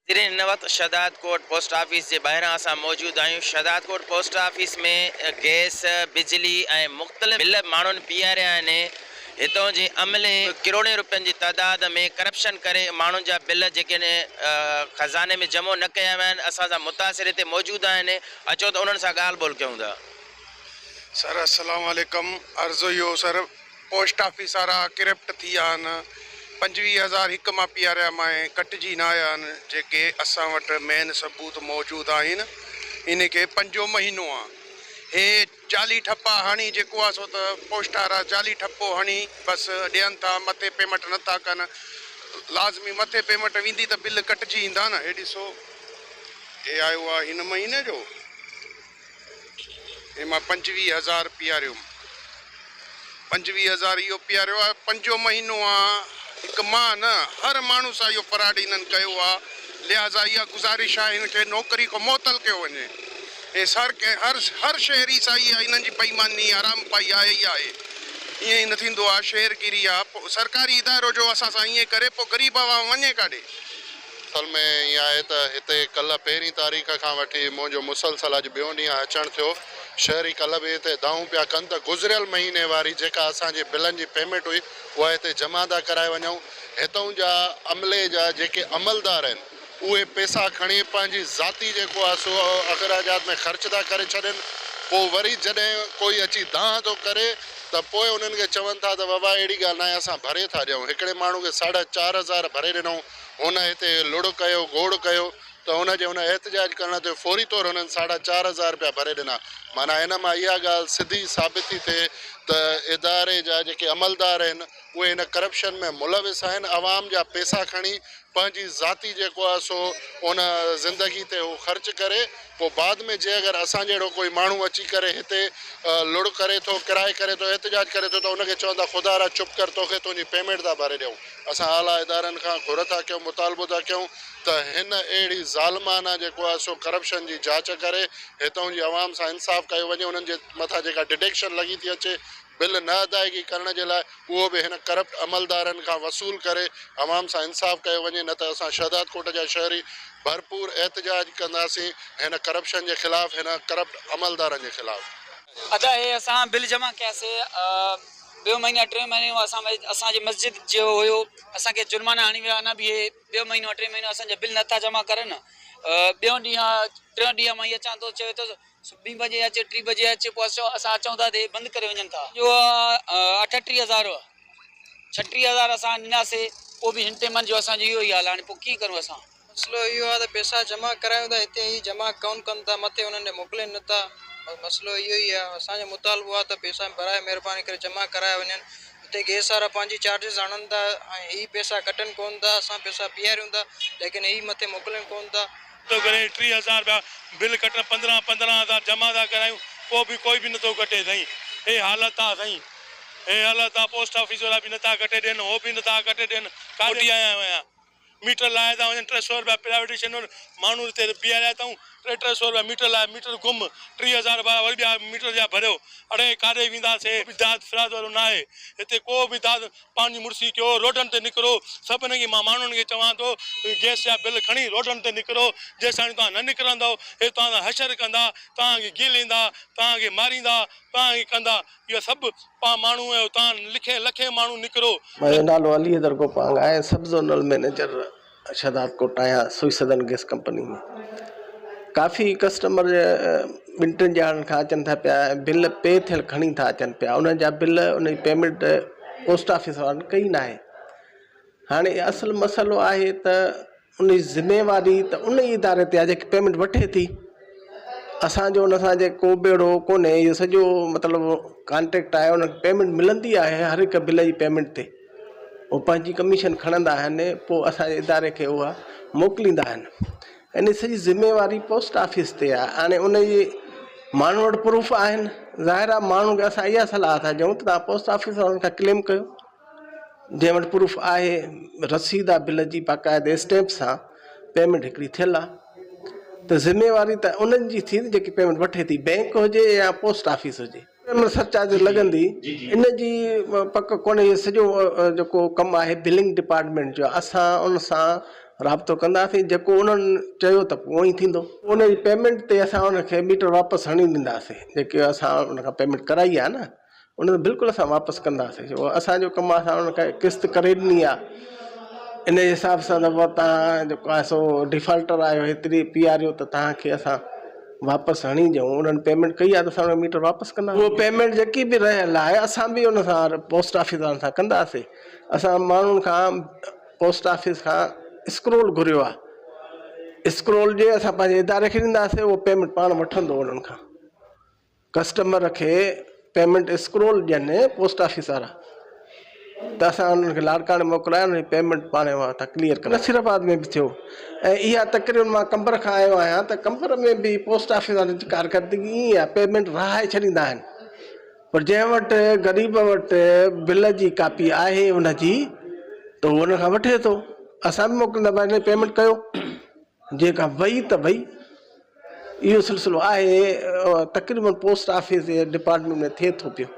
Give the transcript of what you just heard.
हिन वक्त शहदाद कोट post office के ॿाहिरां असां मौजूद आहियूं। शहदाद कोट पोस्ट ऑफिस में गैस बिजली ऐं मुख़्तलिफ़ बिल माण्हुनि पीआरिया आहिनि। हितों जे अमले करोड़े रुपयनि जी तादाद में करप्शन करे माण्हुनि जा बिल जेके ख़ज़ाने में जमो न कया विया आहिनि। असां सां मुतासिर हिते मौजूद आहिनि। अचो त उन्हनि सां ॻाल्हि ॿोल कयूं था। सर अस्सलाम वालेकुम। अर्ज़ो इहो सर पोस्ट ऑफिस वारा करप्ट थी विया आहिनि। 25,000 हिक मां पीआरिया मां कटिजी न आया आहिनि जेके असां वटि मेन सबूत मौजूदु आहिनि। इन खे 5 महीनो आहे। हे जाली ठप्पा हणी जेको आहे सो त पोस्ट वारा जाली ठप्पो हणी बसि ॾियनि था, मथे पेमेंट नथा कनि। लाज़मी मथे पेमेंट वेंदी त बिल कटिजी ईंदा न। हे ॾिसो, हे आयो आहे हिन महीने जो। हे मां 25,000 पीआरियो, 25,000 इहो पीआरियो आहे। 5 महीनो आहे। हिकु मां न हर माण्हू सां इहो फ्रॉड इन्हनि कयो आहे। लिहाज़ा इहा गुज़ारिश आहे हिन खे नौकिरी खां मुअतल कयो वञे। हे हर शहरी सां इहा हिननि जी बेईमानी हराम पाई आहे ई आहे। ईअं ई न थींदो आहे। शहरगिरी आहे। पोइ सरकारी इदारो जो असां सां ईअं करे पोइ ग़रीब आवाम वञे काॾे। असल में ईअं आहे त हिते कल्ह 1 तारीख़ खां वठी मुंहिंजो मुसलसल अॼु ॿियों ॾींहुं अचणु थियो। शहरी कल्ह बि हिते दाऊं पिया कनि त गुज़िरियल महीने वारी जेका असांजे बिलनि जी पेमेंट हुई उहा हिते जमा था कराए वञूं। हितां जा अमले जा जेके अमलदार आहिनि उहे पैसा खणी पंहिंजी ज़ाती जेको आहे सो अख़राजात में ख़र्च था करे छॾनि। पोइ वरी जॾहिं कोई अची दांह थो करे त पोइ उन्हनि खे चवनि था त बाबा अहिड़ी ॻाल्हि न आहे, असां भरे था ॾियूं। हिकिड़े माण्हू खे 4,500 भरे ॾिनऊं। हुन हिते लुड़ कयो, गोड़ कयो त हुनजे हुन एहतजाज करण ते फौरी तौरु हुननि 4,500 रुपया भरे ॾिना। माना इन मां इहा ॻाल्हि सिधी साबित थी थिए त इदारे जा जेके अमलदार आहिनि उहे हिन करप्शन में मुलविस आहिनि। आवाम जा पैसा खणी पंहिंजी ज़ाती जेको आहे सो उन ज़िंदगी ते उहो ख़र्च करे पोइ बाद में जे अगरि असां जहिड़ो कोई माण्हू अची करे हिते लुड़ करे थो, किराए करे थो, एहतजाज करे थो त उनखे चवंदा ख़ुदा रा चुप कर, तोखे तुंहिंजी पेमेंट था भरे ॾियूं। असां आला इदारनि खां घुर था कयूं, मुतालबो था कयूं त हिन अहिड़ी ज़ालमाना जेको आहे सो करप्शन जी जांच करे हितां जी आवाम सां इंसाफ़ कयो वञे। उन्हनि जे मथां जेका डिडक्शन लॻी थी अचे बिल न अदायगी करण जे लाइ उहो बि हिन करप्ट अमलदारनि खां वसूल करे आवाम सां इंसाफ़ कयो वञे। न त असां शहदाद कोट जा शहरी भरपूर एहतजाज कंदासीं हिन करप्शन जे ख़िलाफ़, हिन करप्ट अमलदारनि जे ख़िलाफ़। अदा हे असां बिल जमा कयासीं 2 महीना 3 महीने असांजे मस्जिद जो हुयो। असांखे जुर्माना हणी विया। अञा बि हे 2 महीनो 3 महीनो असांजा बिल नथा जमा करनि। ॿियों ॾींहुं 3 ॾींहं मां इहे अचां थो, चवे थो 2 बजे अचे, 3 बजे अचे। पोइ असां अचूं था त बंदि करे वञनि था। जो 38,000 हुआ, 36,000 असां ॾिनासीं। पोइ बि हिन टेमनि जो असांजो इहो ई हाल आहे। हाणे पोइ कीअं करूं असां? मसइलो इहो आहे त पैसा जमा करायूं था, हिते ई जमा कोन कनि था, मथे उन्हनि मोकिलनि नथा। मसइलो इहो ई आहे। असांजो मुतालबो आहे त पैसा भराए महिरबानी करे जमा कराए वञनि। हिते गैस वारा पंहिंजी चार्जिस आणनि था ऐं ही पैसा कटनि कोन था। असां पैसा पीआरियूं था लेकिन ही मथे मोकिलनि कोन था। तो करे 30,000 रुपया बिल कटण, 15,000 जमा था करायूं, पोइ बि कोई बि नथो कटे साईं। हे हालत आहे साईं, हे हालत आहे। पोस्ट ऑफिस वारा बि नथा कटे ॾियनि, हो बि नथा कटे ॾियनि। काॾे आया आहियां मीटर लाहे था वञनि, 300 रुपया प्राइवेटेशन माण्हू हिते बीहारिया अथऊं। 300 रुपया मीटर लाइ, मीटर गुम, 30,000 रुपया वरी ॿिया मीटर जा भरियो। अड़े काॾे वेंदासीं? दाद फिराद वारो न आहे हिते को बि। दाद पंहिंजी मुड़सी कयो, रोडनि ते निकिरो। सभिनी खे मां माण्हुनि खे चवां थो गैस जा बिल खणी रोडनि ते निकिरो। जेसिताईं तव्हां न निकिरंदव हे तव्हां हशर कंदा, तव्हांखे गिलींदा, तव्हांखे मारींदा, तव्हांखे कंदा। इहो सभु माण्हू आहियो, तव्हां लखे माण्हू निकिरो। मुंहिंजो नालो अली हैदर गोपांग आहे, सब ज़ोनल मैनेजर शहदाद कोट आहियां, सुई सदन गैस कंपनी में। काफ़ी कस्टमर 2-3 ॼणनि खां अचनि था पिया, बिल पे थियल खणी था अचनि पिया। उन्हनि जा बिल, उन जी पेमेंट पोस्ट ऑफिस वारनि कई न आहे। हाणे असुलु मसइलो आहे त उन जी ज़िमेवारी त उन ई इदारे ते आहे जेके पेमेंट वठे थी। असांजो उन सां को बेड़ो कोन्हे। इहो सॼो मतिलबु कॉन्ट्रेक्ट आहे, उनखे पेमेंट मिलंदी आहे हर हिकु बिल जी पेमेंट ते। उहो पंहिंजी कमीशन खणंदा आहिनि, पोइ असांजे इदारे खे उहा मोकिलींदा आहिनि। इन सॼी ज़िमेवारी पोस्ट ऑफिस ते आहे। हाणे उन जी माण्हू वटि प्रूफ आहिनि। ज़ाहिर आहे माण्हू खे असां इहा सलाह था ॾियूं त तव्हां पोस्ट ऑफिस वारनि खां क्लेम कयो। जंहिं वटि प्रूफ आहे, रसीद आहे बिल जी, बाक़ाइदे स्टैम्प सां पेमेंट हिकिड़ी थियल आहे, त ज़िमेवारी त उन्हनि जी थी जेकी पेमेंट वठे थी, बैंक हुजे या पोस्ट ऑफिस हुजे। सरचार्ज लॻंदी, इन जी पक कोन्हे। इहो सॼो जेको कमु आहे बिलिंग डिपार्टमेंट जो, असां उन सां राब्तो कंदासीं, जेको उन्हनि चयो त उहो ई थींदो। उन जी पेमेंट ते असां उनखे मीटर वापसि हणी ॾींदासीं, जेके असां उनखां पेमेंट कराई आहे न उन बिल्कुलु असां वापसि कंदासीं। छो असांजो कमु आहे, असां उनखे किस्त करे ॾिनी आहे। इन जे हिसाब सां त पोइ तव्हां जेको आहे सो डिफॉल्टर आहियो, हेतिरी पीआरियो त तव्हांखे असां वापसि हणी ॾियूं। उन्हनि पेमेंट कई आहे त असां उन मीटर वापसि कंदा। उहो पेमेंट जेकी बि रहियल आहे असां बि उन सां पोस्ट ऑफिस वारनि सां कंदासीं। असां माण्हुनि खां पोस्ट ऑफिस खां स्क्रोल घुरियो आहे, स्क्रोल जे असां पंहिंजे इदारे खे ॾींदासीं, उहो पेमेंट पाण वठंदो उन्हनि खां। कस्टमर खे पेमेंट स्क्रोल ॾियनि पोस्ट ऑफिस वारा, त असां उन्हनि खे लाड़काणे मोकिलाए उनजी पेमेंट पाण वटां क्लियर कनि। नसीराबाद में बि थियो, ऐं इहा तक़रीबन मां कंबर खां आयो आहियां त कंबर में बि पोस्ट ऑफिस वारनि जी कारकर्दगी ईअं आहे, पेमेंट राहे छॾींदा आहिनि। पर जंहिं वटि ग़रीब वटि बिल जी कापी आहे उनजी, त उहो उन खां वठे थो। असां बि मोकिलींदा भाई पेमेंट कयो, जेका वई त वई। इहो सिलसिलो आहे, तक़रीबन पोस्ट ऑफिस जे डिपार्टमेंट में थिए थो पियो।